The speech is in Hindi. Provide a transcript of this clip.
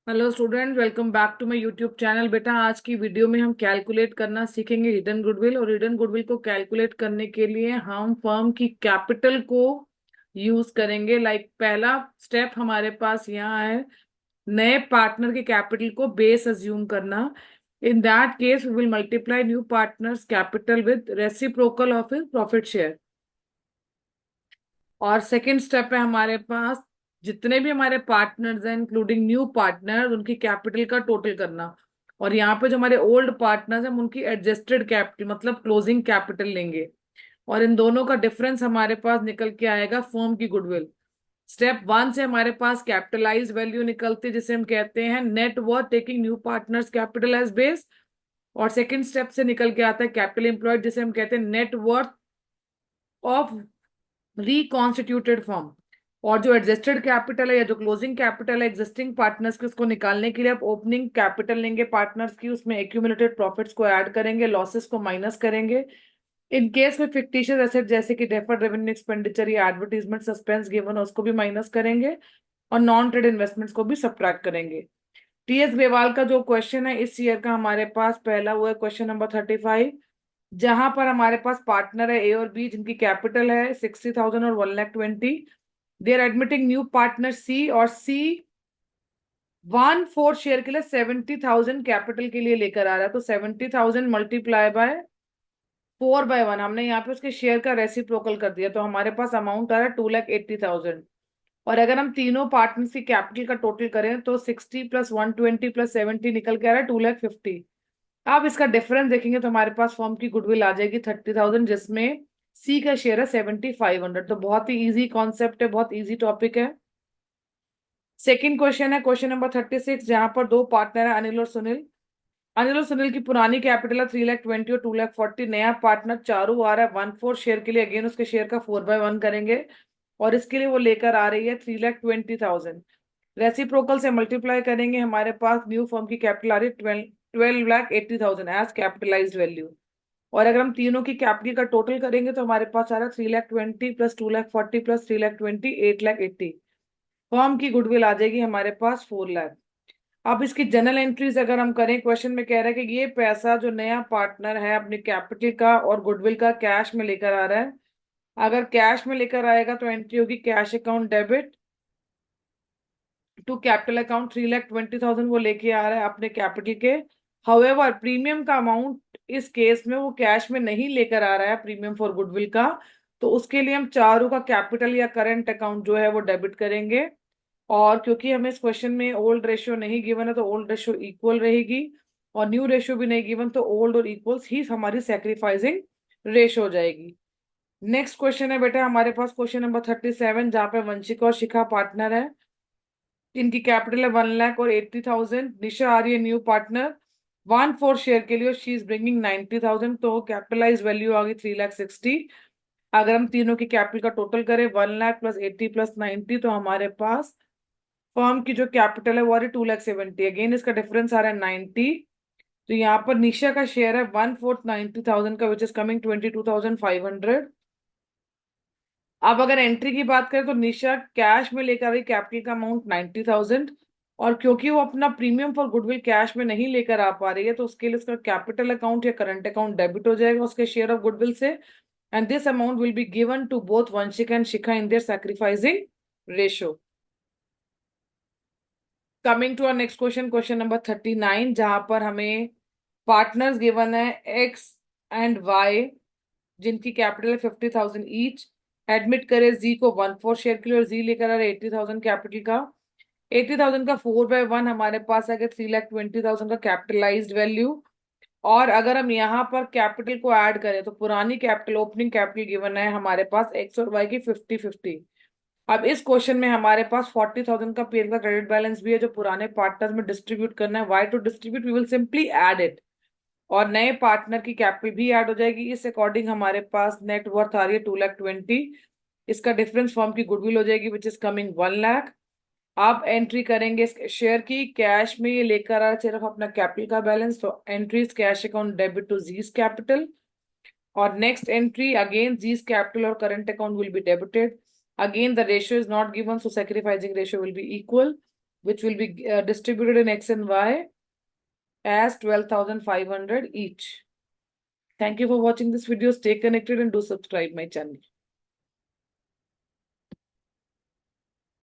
Hello student, welcome back to my YouTube channel. बेटा, आज की वीडियो में हम कैलकुलेट करना सीखेंगे हिडन गुडविल। और हिडन गुडविल को कैलकुलेट करने के लिए हम फर्म की कैपिटल को यूज करेंगे। पहला स्टेप हमारे पास यहाँ है, नए पार्टनर के कैपिटल को बेस अज्यूम करना। In that case we will multiply new partners capital with reciprocal of his profit share. और सेकंड स्टेप है हमारे पास, जितने भी हमारे पार्टनर्स हैं इंक्लूडिंग न्यू पार्टनर, उनकी कैपिटल का टोटल करना। और यहाँ पे जो हमारे ओल्ड पार्टनर्स हैं उनकी एडजस्टेड कैपिटल मतलब क्लोजिंग कैपिटल लेंगे। और इन दोनों का डिफरेंस हमारे पास निकल के आएगा फर्म की गुडविल। स्टेप वन से हमारे पास कैपिटलाइज वैल्यू निकलती है, जिसे हम कहते हैं net worth taking new partners capital as base. और सेकंड स्टेप से निकल के आता है कैपिटल एम्प्लॉयड, जिसे हम कहते हैं net worth of reconstituted form. और जो एडजस्टेड कैपिटल है या जो क्लोजिंग कैपिटल है एग्जिस्टिंग पार्टनर्स की, उसको निकालने के लिए आप ओपनिंग कैपिटल लेंगे पार्टनर्स की, उसमें एक्यूमुलेटेड प्रॉफिट्स को ऐड करेंगे, लॉसेस को माइनस करेंगे। इन केस में फिक्टिशियस एसेट जैसे कि डेफर्ड रेवेन्यू एक्सपेंडिचर या एडवर्टीजमेंट सस्पेंस गिवन है उसको भी माइनस करेंगे, और नॉन ट्रेड इन्वेस्टमेंट्स को भी सब्ट्रैक्ट करेंगे। टीएस ग्रेवाल का जो क्वेश्चन है इस ईयर का हमारे पास पहला हुआ है क्वेश्चन नंबर 35, जहां पर हमारे पास पार्टनर है ए और बी, जिनकी कैपिटल है 60,000 और 1,20,000। They are admitting new partner C, और सी 1/4 शेयर के लिए 70,000 कैपिटल के लिए लेकर आ रहा है। तो 70,000 मल्टीप्लाई बाय 4/1, हमने यहाँ पे उसके शेयर का रेसिप्रोकल कर दिया, तो हमारे पास अमाउंट आ रहा है 2,80,000। और अगर हम तीनों पार्टनर्स की कैपिटल का टोटल करें तो 60 + 120 + 70 निकल के आ रहा है 2,50,000। अब इसका डिफरेंस देखेंगे तो हमारे पास फर्म की गुडविल आ जाएगी 30,000, जिसमें सी का शेयर है 7,500। तो बहुत ही इजी कॉन्सेप्ट है, बहुत इजी टॉपिक है। सेकंड क्वेश्चन है क्वेश्चन नंबर 36, जहां पर दो पार्टनर है अनिल और सुनील। अनिल और सुनील की पुरानी कैपिटल है 3,20,000 और 2,40,000। नया पार्टनर चारू आ रहा है 1/4 शेयर के लिए, अगेन उसके शेयर का 4/1 करेंगे, और इसके लिए वो लेकर आ रही है 3,20,000। रेसिप्रोकल से मल्टीप्लाई करेंगे, हमारे पास न्यू फर्म की कैपिटल आ रही है 12,80,000 एज कैपिटलाइज्ड वैल्यू। और अगर हम तीनों की कैपिटल का टोटल करेंगे तो हमारे पास आ रहा है 3,20,000 + 2,40,000 + 3,20,000 8,80,000। फर्म की गुडविल आ जाएगी हमारे पास 4,00,000। अब इसकी जनरल एंट्रीज अगर हम करें, क्वेश्चन में कह रहा है कि ये पैसा जो नया पार्टनर है अपनी कैपिटल का और गुडविल का कैश में लेकर आ रहा है। अगर कैश में लेकर आएगा तो एंट्री होगी cash account debit to capital account. 3,20,000 वो लेके आ रहा है अपने कैपिटल के। हाउएवर प्रीमियम का अमाउंट इस केस में वो कैश में नहीं लेकर आ रहा है, प्रीमियम फॉर गुडविल का। तो उसके लिए हम चारों का कैपिटल या करंट अकाउंट जो है वो डेबिट करेंगे। और क्योंकि हमें इस क्वेश्चन में ओल्ड रेशियो नहीं गिवन है तो ओल्ड रेशियो इक्वल रहेगी, और न्यू रेशियो भी नहीं गिवन तो ओल्ड और इक्वल्स ही हमारी सैक्रिफाइसिंग रेशियो हो जाएगी। नेक्स्ट क्वेश्चन है बेटा हमारे पास क्वेश्चन नंबर 37, जहां पे वंशिका और शिखा पार्टनर है। इनकी कैपिटल है 1,80,000। निशा आ रही है न्यू पार्टनर 1/4 शेयर के लिए, शी इज ब्रिंगिंग 90,000। तो कैपिटलाइज वैल्यू आ गई 3,60,000। अगर हम तीनों की कैपिटल का टोटल करें 1,00,000 + 80 + 90, तो हमारे पास फर्म की जो कैपिटल है वो आ रही है 2,70,000। अगेन इसका डिफरेंस आ रहा है 90। तो यहाँ पर निशा का शेयर है 1/4 90,000 का, विच इज कमिंग 22,500। अब अगर एंट्री की बात करें तो निशा कैश में लेकर आई कैपिटल का अमाउंट 90,000, और क्योंकि वो अपना प्रीमियम फॉर गुडविल कैश में नहीं लेकर आ पा रही है तो उसके लिए उसका कैपिटल अकाउंट या करंट अकाउंट डेबिट हो जाएगा उसके शेयर ऑफ गुडविल से। And this amount will be given to both Vanshika and Shikha in their sacrificing ratio. Coming to our next question, question number 39, जहां पर हमें पार्टनर्स गिवन है एक्स एंड वाई, जिनकी कैपिटल है 50,000 ईच। एडमिट करे जी को 1/4 शेयर के लिए, और जी लेकर आ रहे 80,000 कैपिटल का। 80,000 का 4/1 हमारे पास आ गया 3,20,000 का कैपिटलाइज्ड वैल्यू। और अगर हम यहाँ पर कैपिटल को ऐड करें तो पुरानी कैपिटल ओपनिंग कैपिटल गिवन है हमारे पास एक्स और वाई की 50-50। अब इस क्वेश्चन में हमारे पास 40,000 का पीएल का क्रेडिट बैलेंस भी है जो पुराने पार्टनर्स में डिस्ट्रीब्यूट करना है। Why to distribute we will simply add it, और नए पार्टनर की कैपिटल भी ऐड हो जाएगी। इस अकॉर्डिंग हमारे पास नेट वर्थ आ रही है 2,20,000। इसका डिफरेंस फर्म की गुडविल हो जाएगी विच इज कमिंग 1,00,000। आप एंट्री करेंगे इसके शेयर की, कैश में ये लेकर आ रहा है सिर्फ अपना कैपिटल का बैलेंस, तो entries cash account debit to G's capital. और next entry again G's capital और current account will be debited. Again the ratio is not given, so sacrificing ratio will be equal. which will be distributed in X and Y as 12,500 each. Thank you for watching this video. Stay connected and do subscribe my channel.